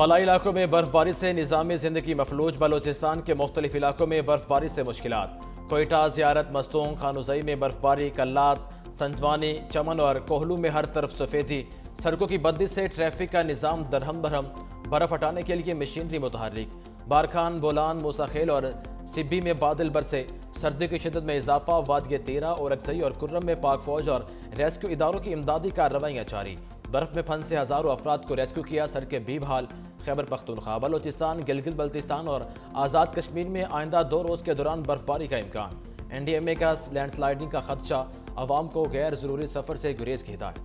بالائی علاقوں میں برف باری سے نظام زندگی مفلوج، بلوچستان کے مختلف علاقوں میں برف باری سے مشکلات۔ کوئٹہ، زیارت، مستونگ، خانوزئی میں برف باری، کلات، سنجوانی، چمن اور کوہلو میں ہر طرف سفیدی۔ سڑکوں کی بندش سے ٹریفک کا نظام درہم برہم، برف ہٹانے کے لیے مشینری متحرک۔ بارکھان، بولان، موسیٰ خیل اور سبی میں بادل برسے۔ سردی کی شدت میں اضافہ، وادی تیرہ، اورکزئی اور کرم میں پاک فوج اور ریسکیو اداروں کی امدادی کارروائیاں جاری۔ برف میں پھنسے ہزاروں افراد کو ریسکیو کیا، سڑکیں بھی بحال۔ خیبر پختونخوا، بلوچستان، گلگت بلتستان اور آزاد کشمیر میں آئندہ 2 روز کے دوران برف باری کا امکان۔ NDMA کا لینڈ سلائیڈنگ کا خدشہ، عوام کو غیر ضروری سفر سے گریز کی ہدایت۔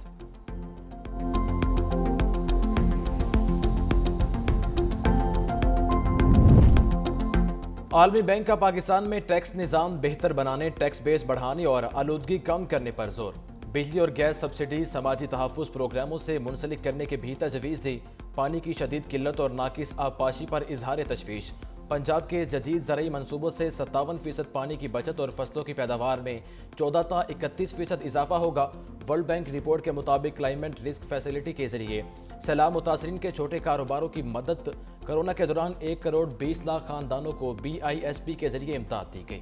عالمی بینک کا پاکستان میں ٹیکس نظام بہتر بنانے، ٹیکس بیس بڑھانے اور آلودگی کم کرنے پر زور۔ بجلی اور گیس سبسڈی سماجی تحفظ پروگراموں سے منسلک کرنے کی بھی تجویز دی۔ پانی کی شدید قلت اور ناقص آبپاشی پر اظہار تشویش۔ پنجاب کے جدید زرعی منصوبوں سے 57% پانی کی بچت اور فصلوں کی پیداوار میں 14 تا 31% اضافہ ہوگا۔ ورلڈ بینک رپورٹ کے مطابق کلائمیٹ رسک فیسلٹی کے ذریعے سیلاب متاثرین کے چھوٹے کاروباروں کی مدد۔ کرونا کے دوران 1 کروڑ 20 لاکھ خاندانوں کو BISP کے ذریعے امداد دی گئی۔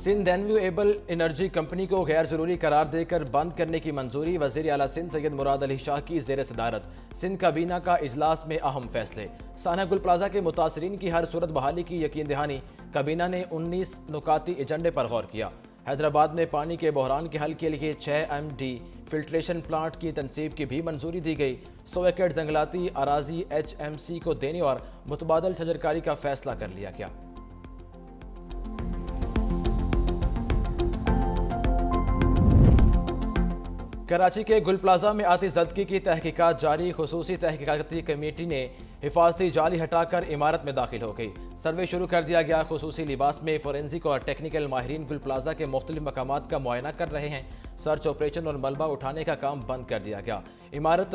سندھ رینیویبل انرجی کمپنی کو غیر ضروری قرار دے کر بند کرنے کی منظوری۔ وزیر اعلیٰ سندھ سید مراد علی شاہ کی زیر صدارت سندھ کابینہ کا اجلاس میں اہم فیصلے۔ سانحہ گل پلازہ کے متاثرین کی ہر صورت بحالی کی یقین دہانی۔ کابینہ نے 19 نکاتی ایجنڈے پر غور کیا۔ حیدرآباد میں پانی کے بحران کے حل کے لیے 6 MD فلٹریشن پلانٹ کی تنصیب کی بھی منظوری دی گئی۔ 100 ایکڑ جنگلاتی اراضی HMC کو دینے اور متبادل شجرکاری کا فیصلہ کر لیا گیا۔ کراچی کے گل پلازہ میں آتش زدگی کی تحقیقات جاری۔ خصوصی تحقیقاتی کمیٹی نے حفاظتی جالی ہٹا کر عمارت میں داخل ہو گئی۔ سروے شروع کر دیا گیا۔ خصوصی لباس میں فورینزک اور ٹیکنیکل ماہرین گل پلازہ کے مختلف مقامات کا معائنہ کر رہے ہیں۔ سرچ آپریشن اور ملبہ اٹھانے کا کام بند کر دیا گیا۔ عمارت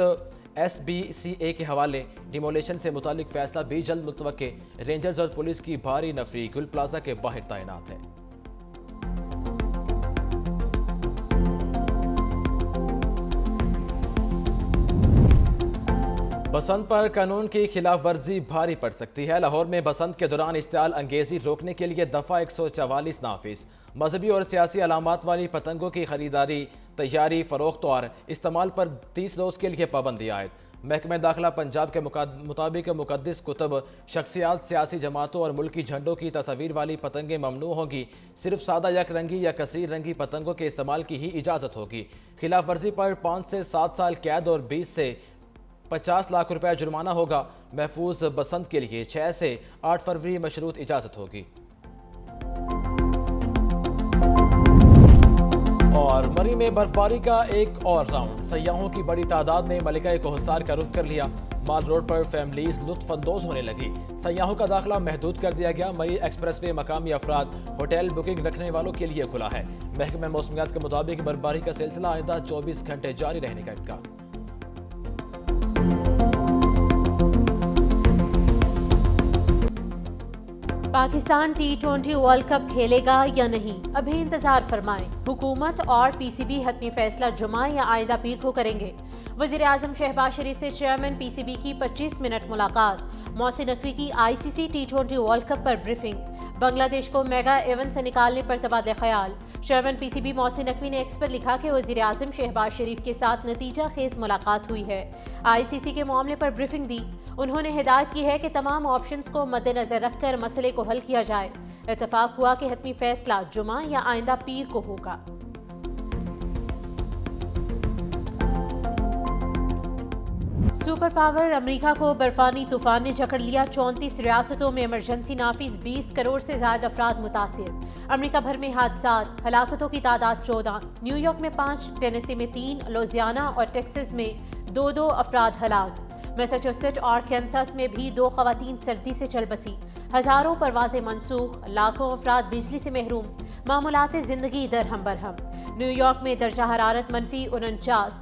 SBCA کے حوالے ڈیمولیشن سے متعلق فیصلہ بھی جلد متوقع۔ رینجرز اور پولیس کی بھاری نفری گل پلازہ کے باہر تعینات ہے۔ بسنت پر قانون کی خلاف ورزی بھاری پڑ سکتی ہے۔ لاہور میں بسنت کے دوران اشتعال انگیزی روکنے کے لیے دفعہ 144 نافذ۔ مذہبی اور سیاسی علامات والی پتنگوں کی خریداری، تیاری، فروخت اور استعمال پر 30 روز کے لیے پابندی عائد۔ محکمہ داخلہ پنجاب کے مطابق مقدس کتب، شخصیات، سیاسی جماعتوں اور ملکی جھنڈوں کی تصاویر والی پتنگیں ممنوع ہوں گی۔ صرف سادہ یک رنگی یا کثیر رنگی پتنگوں کے استعمال کی ہی اجازت ہوگی۔ خلاف ورزی پر 5 سے 7 سال قید اور 20 سے 50 لاکھ روپے جرمانہ ہوگا۔ محفوظ بسنت کے لیے 6 سے 8 فروری مشروط اجازت ہوگی۔ اور مری میں برف باری کا ایک اور راؤنڈ۔ سیاحوں کی بڑی تعداد نے ملکہ کوہسار کا رخ کر لیا۔ مال روڈ پر فیملیز لطف اندوز ہونے لگی۔ سیاحوں کا داخلہ محدود کر دیا گیا۔ مری ایکسپریس وے مقامی افراد ہوٹل بکنگ رکھنے والوں کے لیے کھلا ہے۔ محکمہ موسمیات کے مطابق برف باری کا سلسلہ آئندہ 24 گھنٹے جاری رہنے کا امکان۔ پاکستان T20 ورلڈ کپ کھیلے گا یا نہیں، ابھی انتظار فرمائیں۔ حکومت اور PCB حتمی فیصلہ جمعہ یا آئندہ پیر کو کریں گے۔ وزیر اعظم شہباز شریف سے چیئرمین PCB کی 25 منٹ ملاقات۔ محسن نقوی کی ICC T20 ورلڈ کپ پر بریفنگ۔ بنگلہ دیش کو میگا ایونٹ سے نکالنے پر تبادلہ خیال۔ چیئرمین PCB محسن نقوی نے ایکس پر لکھا کہ وزیر اعظم شہباز شریف کے ساتھ نتیجہ خیز ملاقات ہوئی ہے۔ ICC کے معاملے پر بریفنگ دی۔ انہوں نے ہدایت کی ہے کہ تمام آپشنز کو مد نظر رکھ کر مسئلے کو حل کیا جائے۔ اتفاق ہوا کہ حتمی فیصلہ جمعہ یا آئندہ پیر کو ہوگا۔ سپر پاور امریکہ کو برفانی طوفان نے جکڑ لیا۔ 34 ریاستوں میں ایمرجنسی نافذ۔ 20 کروڑ سے زائد افراد متاثر۔ امریکہ بھر میں حادثات، ہلاکتوں کی تعداد 14۔ نیو یارک میں 5، ٹینیسی میں 3، لوزیانا اور ٹیکساس میں 2 افراد ہلاک۔ میساچوسیٹس اور کینساس میں بھی 2 خواتین سردی سے چل بسی۔ ہزاروں پروازیں منسوخ، لاکھوں افراد بجلی سے محروم۔ معمولات زندگی درہم برہم۔ نیو یارک میں درجہ حرارت -49۔